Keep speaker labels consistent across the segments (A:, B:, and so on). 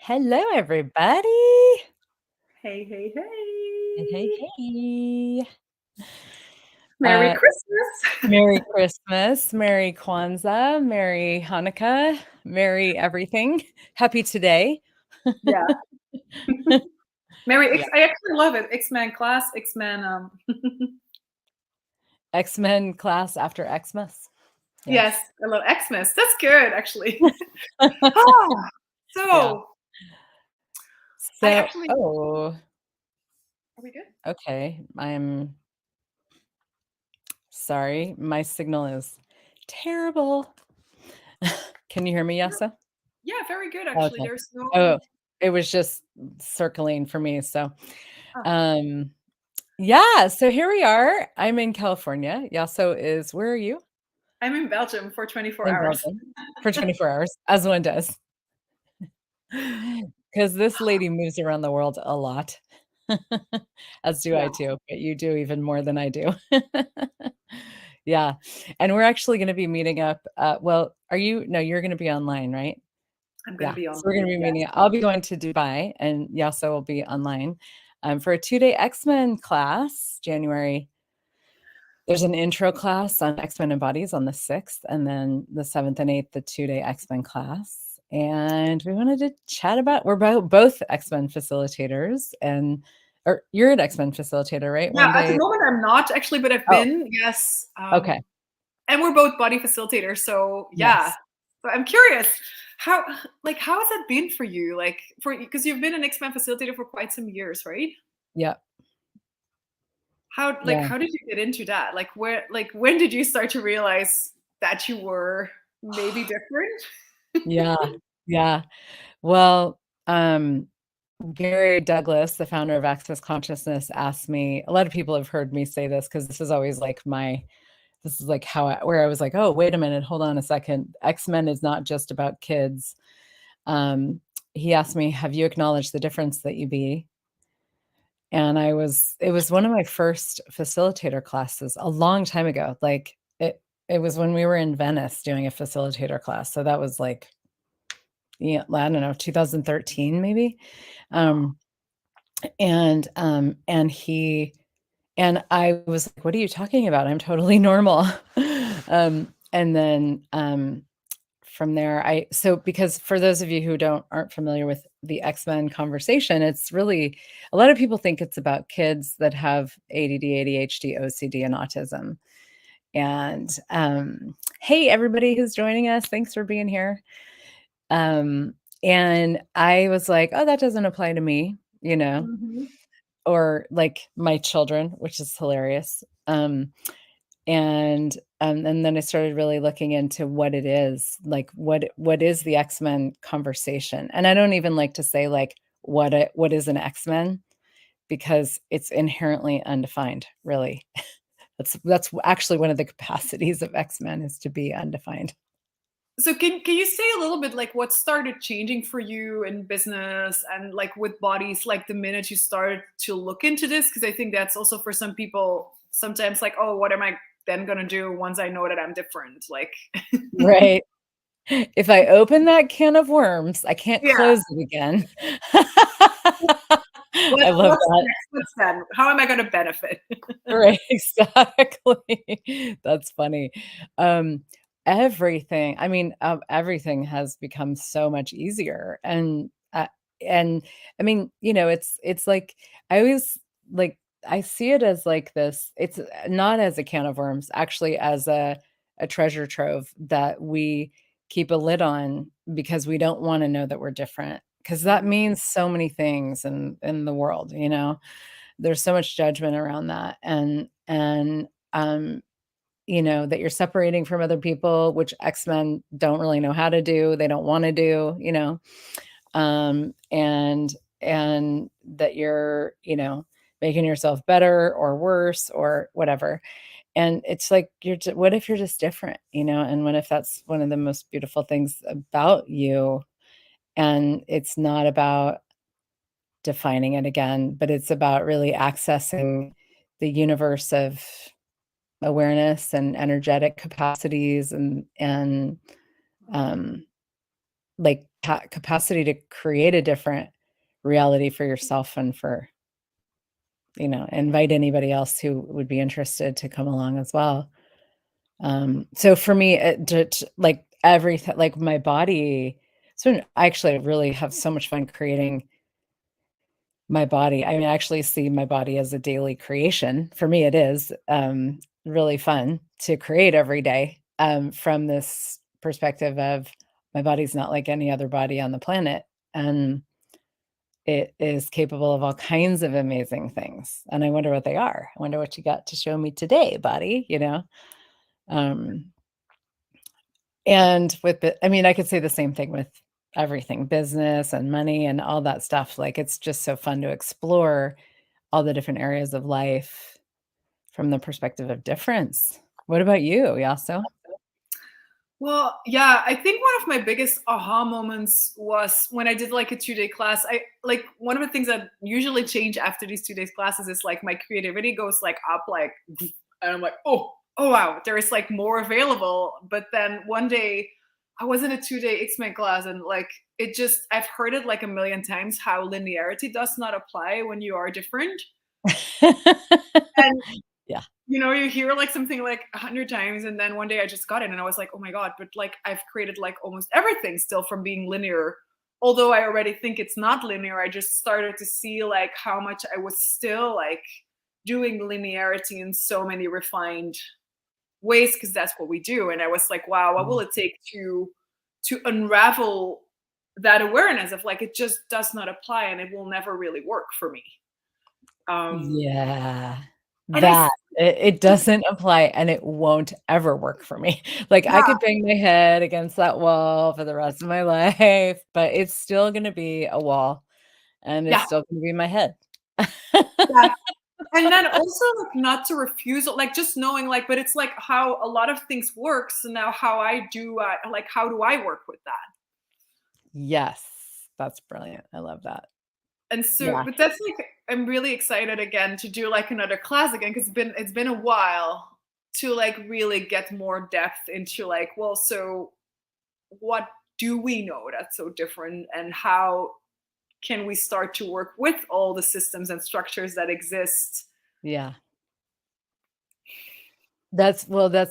A: Hello, everybody.
B: Hey, hey,
A: Hey, hey,
B: hey.
A: hey.
B: Merry
A: Uh,
B: Christmas.
A: Merry Christmas, Merry Kwanzaa, Merry Hanukkah, Merry everything. Happy today.
B: Yeah. Merry
A: Yeah.
B: X. I actually love it. X-Men class, X-Men.
A: X-Men class after Xmas.
B: Yes,
A: Yes.
B: I love Xmas. That's good, actually. Ah,
A: Yeah.
B: so I
A: So,
B: actually.
A: oh,
B: Are we good?
A: okay. I'm sorry. My signal is terrible. Can you hear me,
B: Yeah,
A: Yasa?
B: yeah, very good. Actually,
A: Okay.
B: there's
A: Oh,
B: no.
A: it was just circling for me. So,
B: Oh,
A: um, yeah, so here we are. I'm in California. Yasso is where are you?
B: I'm in Belgium for 24
A: In
B: hours.
A: Belgium for 24 hours, as one does. Because this lady moves around the world a lot, as do
B: Yeah,
A: I too, but you do even more than I do. Yeah, and we're actually gonna be meeting up, well, are you no, you're gonna be online, right?
B: I'm gonna
A: Yeah,
B: be
A: so we're gonna
B: online.
A: be
B: Yes.
A: meeting I'll be going to Dubai, and Yasso will be online, for a 2-day X-Men class, January. There's an intro class on X-Men and Bodies on the 6th, and then the 7th and 8th, the 2-day X-Men class, and we wanted to chat about we're both X-Men facilitators, and or you're an X-Men facilitator, right?
B: Yeah,
A: One
B: at the
A: day.
B: moment I'm not actually, but I've
A: Oh,
B: been. Yes.
A: okay.
B: And we're both body facilitators, so yeah.
A: Yes.
B: So I'm curious, how how has that been for you? Like for because you've been an X-Men facilitator for quite some years, right?
A: Yep. Yeah.
B: How did you get into that? When did you start to realize that you were maybe different?
A: Yeah. Yeah. Well, Gary Douglas, the founder of Access Consciousness, asked me a lot of people have heard me say this because this is always like this is like how where I was like, oh, wait a minute, hold on a second. X-Men is not just about kids. Um, he asked me, have you acknowledged the difference that you be? And it was one of my first facilitator classes a long time ago. Like it was when we were in Venice doing a facilitator class. So that was like, yeah, I don't know, 2013 maybe.
B: Wow.
A: Um, and he and I was like, "What are you talking about? I'm totally normal." And then from there, because for those of you who aren't familiar with the X-Men conversation, it's really a lot of people think it's about kids that have ADD, ADHD, OCD, and autism. And hey, everybody who's joining us, thanks for being here. Um, and I was like, "Oh, that doesn't apply to me," you know,
B: Mhm.
A: or like my children, which is hilarious. And then I started really looking into what it is, like what is the X-Men conversation. And I don't even like to say like what is an X-Men because it's inherently undefined, really. That's actually one of the capacities of X-Men is to be undefined.
B: So can you say a little bit like what started changing for you in business and like with bodies like the minute you started to look into this? Because I think that's also for some people sometimes like, oh, what am I then gonna do once I know that I'm different? Like
A: Right. If I open that can of worms, I can't
B: yeah,
A: close it again.
B: what
A: I love
B: what's
A: that.
B: next? What's then? How am I gonna benefit?
A: Right, exactly. That's funny. Um, everything I mean, everything has become so much easier, and I mean, it's like I always like I see it as like this it's not as a can of worms, actually as a treasure trove that we keep a lid on because we don't wanna know that we're different, because that
B: Mhm.
A: means so many things in the world, you know? There's so much judgment around that, and that you're separating from other people, which X-Men don't really know how to do, they don't wanna do, and that you're, making yourself better or worse or whatever, and it's like, what if you're just different, and what if that's one of the most beautiful things about you, and it's not about defining it again, but it's about really accessing the universe of awareness and energetic capacities and um like capacity to create a different reality for yourself and for, invite anybody else who would be interested to come along as well. So for me, like everything, like my body, so I actually really have so much fun creating my body. I mean, I actually see my body as a daily creation. For me, it is really fun to create every day from this perspective of my body's not like any other body on the planet. And it is capable of all kinds of amazing things. And I wonder what they are. I wonder what you got to show me today, body. Um, and with I mean, I could say the same thing with everything, business and money and all that stuff. Like, it's just so fun to explore all the different areas of life from the perspective of difference. What about you, Yasso?
B: Well, yeah, I think one of my biggest aha moments was when I did like a 2 day class. I like one of the things that usually change after these 2 days classes is like my creativity goes like up, like, and I'm like, oh wow, there is like more available. But then one day I was in a 2 day X-Men class and like it just, I've heard it like a million times how linearity does not apply when you are different. And
A: Yeah.
B: you hear like something like 100 times, and then one day I just got it, and I was like, "Oh my god!" But like, I've created like almost everything still from being linear. Although I already think it's not linear, I just started to see like how much I was still like doing linearity in so many refined ways because that's what we do. And I was like, "Wow, what will
A: Mm.
B: it take to unravel that awareness of like it just does not apply and it will never really work for me." Um,
A: Yeah.
B: and I
A: That it doesn't apply and it won't ever work for me. Like, I
B: yeah,
A: could bang my head against that wall for the rest of my life, but it's still gonna be a wall, and it's
B: yeah,
A: still gonna be my head.
B: yeah. And then also like not to refuse it, like just knowing like, but it's like how a lot of things work. So now how I do, like, how do I work with that?
A: Yes. That's brilliant. I love that.
B: And so,
A: Yeah.
B: but that's like, I'm really excited again to do like another class again because it's been a while to like really get more depth into like, well, so what do we know that's so different, and how can we start to work with all the systems and structures that exist?
A: Yeah. That's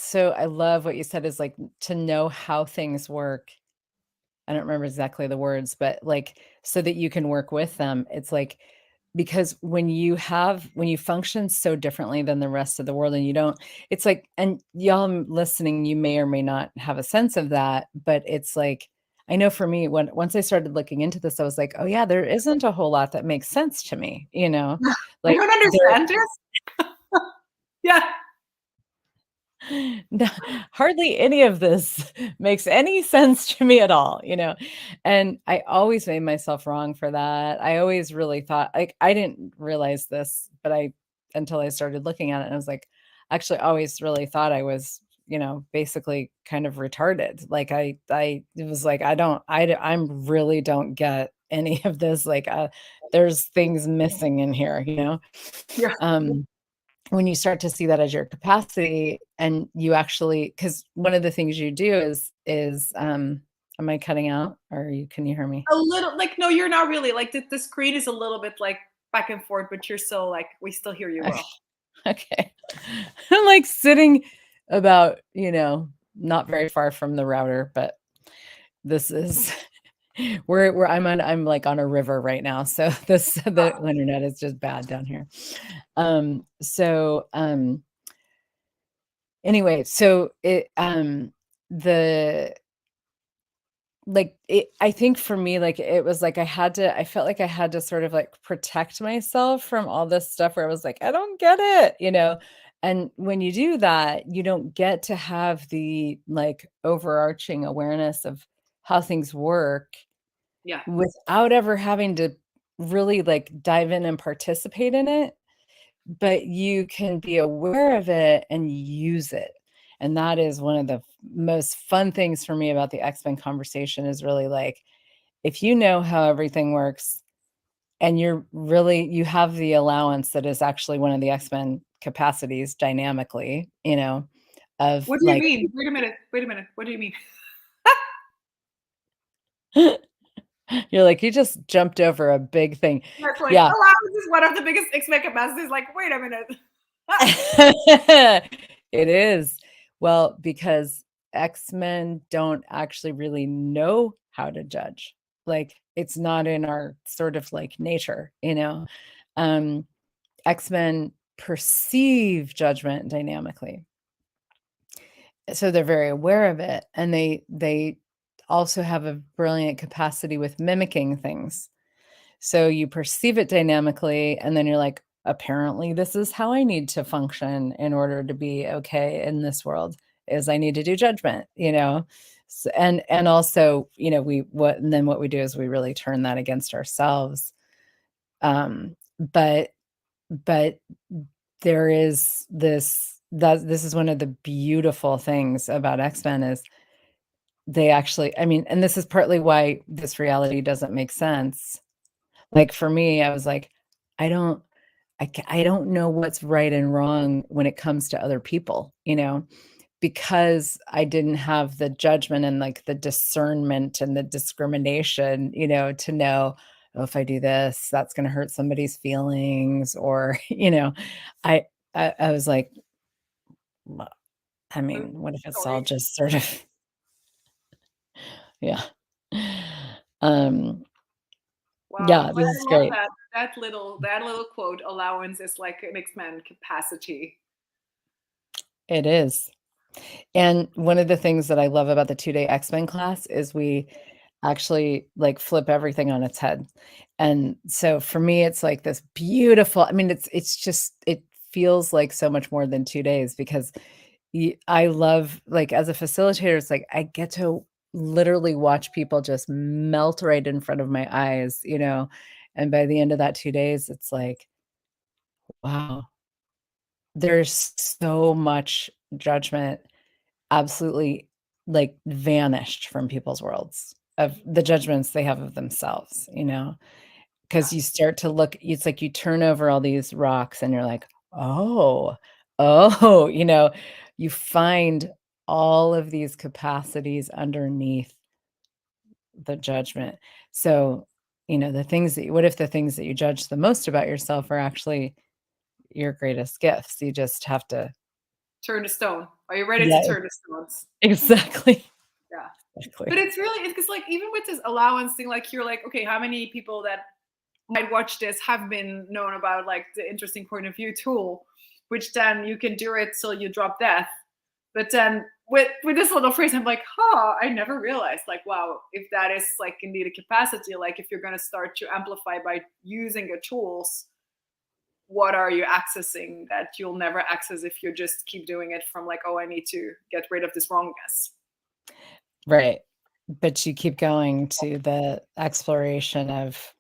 A: so I love what you said is, like, to know how things work. I don't remember exactly the words, but, like, so that you can work with them. It's like because when you function so differently than the rest of the world and you don't it's like and y'all listening, you may or may not have a sense of that, but it's like I know for me, once I started looking into this, I was like, "Oh, yeah, there isn't a whole lot that makes sense to me," you know?
B: I
A: Like,
B: don't
A: there
B: understand this. Yeah,
A: No, hardly any of this makes any sense to me at all, And I always made myself wrong for that. I always really thought like I didn't realize this, but I until I started looking at it and I was like, actually always really thought I was, basically kind of retarded. Like I it was like I'm really don't get any of this like there's things missing in here,
B: yeah.
A: Um when you start to see that as your capacity and you actually because one of the things you do is am I cutting out or can you hear me?
B: A little like, no, you're not really. Like the screen is a little bit like back and forth, but you're still like we still hear you
A: Okay.
B: well.
A: Okay. I'm like sitting about, not very far from the router, but this is where I'm like on a river right now. So the internet is just bad down here. Anyway, so the like, I think for me, like, it was like I felt like I had to sort of, like, protect myself from all this stuff where I was like, "I don't get it?" And when you do that, you don't get to have the, like, overarching awareness of how things work
B: Yeah.
A: without ever having to really, like, dive in and participate in it. But you can be aware of it and use it, and that is one of the most fun things for me about the X-Men conversation is really, like, if you know how everything works and you have the allowance that is actually one of the X-Men capacities dynamically, of,
B: What do you
A: like
B: mean? Wait a minute. Wait a minute. What do you mean?
A: You're like, "You just jumped over a big thing."
B: That's like,
A: Yeah.
B: allowance is one of the biggest X-Men capacities. Like, wait a minute.
A: It is. Well, because X-Men don't actually really know how to judge. Like, it's not in our sort of, like, nature, you know? Um, X-Men perceive judgment dynamically. So they're very aware of it, and they also have a brilliant capacity with mimicking things. So you perceive it dynamically, and then you're like, apparently this is how I need to function in order to be okay in this world, is I need to do judgment, you know? And also, you know, what we do is we really turn that against ourselves. But but there is this is one of the beautiful things about X-Men is they actually, I mean, and this is partly why this reality doesn't make sense. Like, for me, I was like, I don't I don't know what's right and wrong when it comes to other people, you know, because I didn't have the judgment and, like, the discernment and the discrimination, you know, to know, "Oh, if I do this, that's gonna hurt somebody's feelings," or, you know, I I was like, "Well, I mean, what if it's all
B: Sorry.
A: just sort of" yeah. Um,
B: Wow,
A: yeah,
B: but
A: this
B: I
A: is
B: love
A: great.
B: that little quote. Allowance is like an X-Men capacity.
A: It is. And one of the things that I love about the 2-day X-Men class is we actually, like, flip everything on its head. And so for me, it's like this beautiful, I mean, it's just it feels like so much more than 2 days because I love, like, as a facilitator, it's like I get to literally watch people just melt right in front of my eyes, you know? And by the end of that 2 days, it's like, wow, there's so much judgment absolutely, like, vanished from people's worlds of the judgments they have of themselves, you know? Because you start to look, it's like you turn over all these rocks and you're like, "Oh, oh," you know, you find all of these capacities underneath the judgment. So, you know, the things that what if the things that you judge the most about yourself are actually your greatest gifts? You just have to.
B: Turn the stone. Are you ready to
A: Yeah,
B: turn the stones?
A: exactly,
B: Yeah. But
A: exactly.
B: it's really, it's because like even with this allowance thing, like you're like, okay, how many people that might watch this have been known about like the interesting point of view tool, which then you can do it till you drop death. But then with this little phrase, I'm like, huh, I never realized, like, wow, if that is like indeed a capacity, like if you're gonna start to amplify by using the tools, what are you accessing that you'll never access if you just keep doing it from like, oh, I need to get rid of this wrongness.
A: Right. But you keep going to the exploration of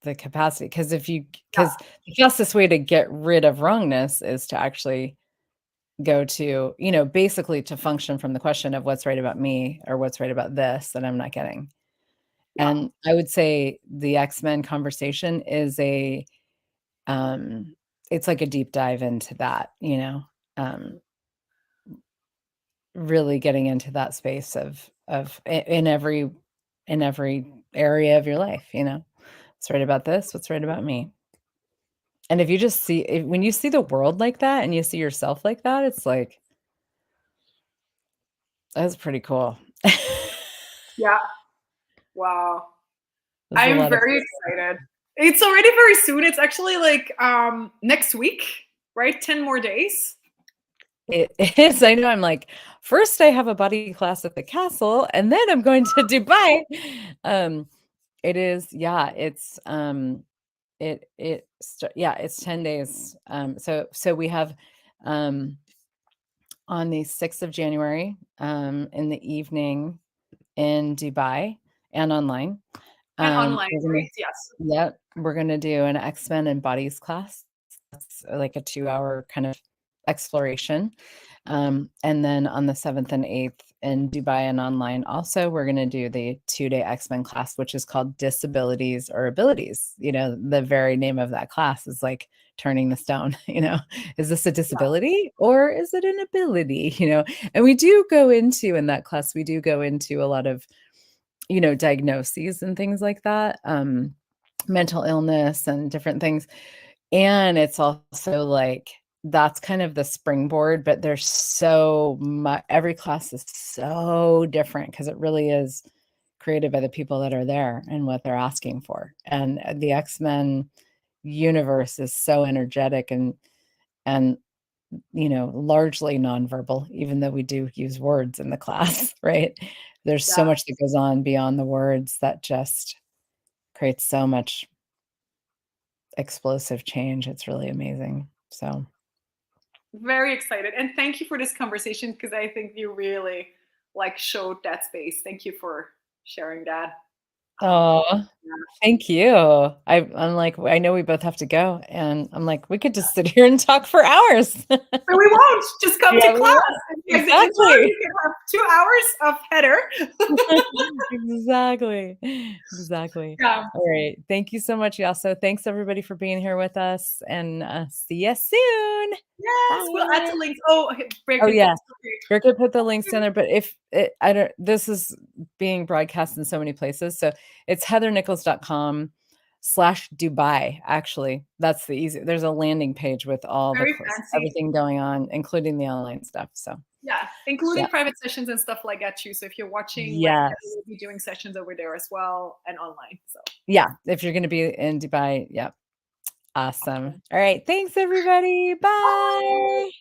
A: the capacity, because if you
B: Yeah,
A: because the fastest way to get rid of wrongness is to actually go to, you know, basically to function from the question of what's right about me or what's right about this that I'm not getting.
B: yeah.
A: And I would say the X-Men conversation is um it's like a deep dive into that, you know, really getting into that space in every area of your life, you know? What's right about this? What's right about me? And if you just see when you see the world like that and you see yourself like that, it's like, that's pretty cool.
B: Yeah. Wow.
A: There's
B: I
A: a
B: am
A: lot of
B: very excited. It's already very soon. It's actually like next week, right? 10 more days.
A: it is, I know, I'm like, "First I have a body class at the castle, and then I'm going to Dubai." Um, it is, yeah, yeah, it's 10 days. So we have, um, on the 6th of January, in the evening in Dubai and online.
B: And online,
A: We're gonna
B: right? Yes.
A: Yep, we're gonna do an X-Men and Bodies class. That's like a 2-hour kind of exploration. And then on the 7th and 8th in Dubai and online also, we're gonna do the 2-day X-Men class, which is called Disabilities or Abilities. You know, the very name of that class is like turning the stone, you know? Is this a
B: Yeah.
A: disability or is it an ability, you know? And we do go into in that class, we do go into a lot of, diagnoses and things like that, mental illness and different things. And it's also like that's kind of the springboard, but there's so much, every class is so different because it really is created by the people that are there and what they're asking for. And the X-Men universe is so energetic and largely nonverbal, even though we do use words in the class, right? There's so
B: Yeah.
A: much that goes on beyond the words that just creates so much explosive change. It's really amazing. So,
B: Very excited. And thank you for this conversation because I think you really like showed that space. Thank you for sharing that.
A: oh,
B: Yeah.
A: thank you. I'm like, I know we both have to go, and I'm like, we could just sit here and talk for hours.
B: So we won't just come to
A: Yeah, we
B: class.
A: will.
B: And you guys enjoy.
A: Exactly.
B: You can have 2 hours of header.
A: Exactly. Exactly.
B: Yeah.
A: All right. Thank you so much, Yasso. Thanks everybody for being here with us, and see you soon.
B: Yes, we'll add
A: Bye.
B: the links. Oh, okay,
A: Oh
B: Breaking
A: yeah.
B: Post. Okay.
A: Erica put the links down there, but if it, I don't, this is being broadcast in so many places. So it's heathernichols.com/Dubai. Actually, that's the easy. There's a landing page with all the
B: Very fancy.
A: everything going on, including the online stuff. So
B: Yeah,
A: yeah.
B: including private sessions and stuff like that too. So if you're watching, like Heather
A: Yes.
B: will be doing sessions over there as well and online. So
A: Yeah. If you're going to be in Dubai. Yeah. Awesome.
B: awesome.
A: All right. Thanks everybody.
B: Bye.
A: Bye.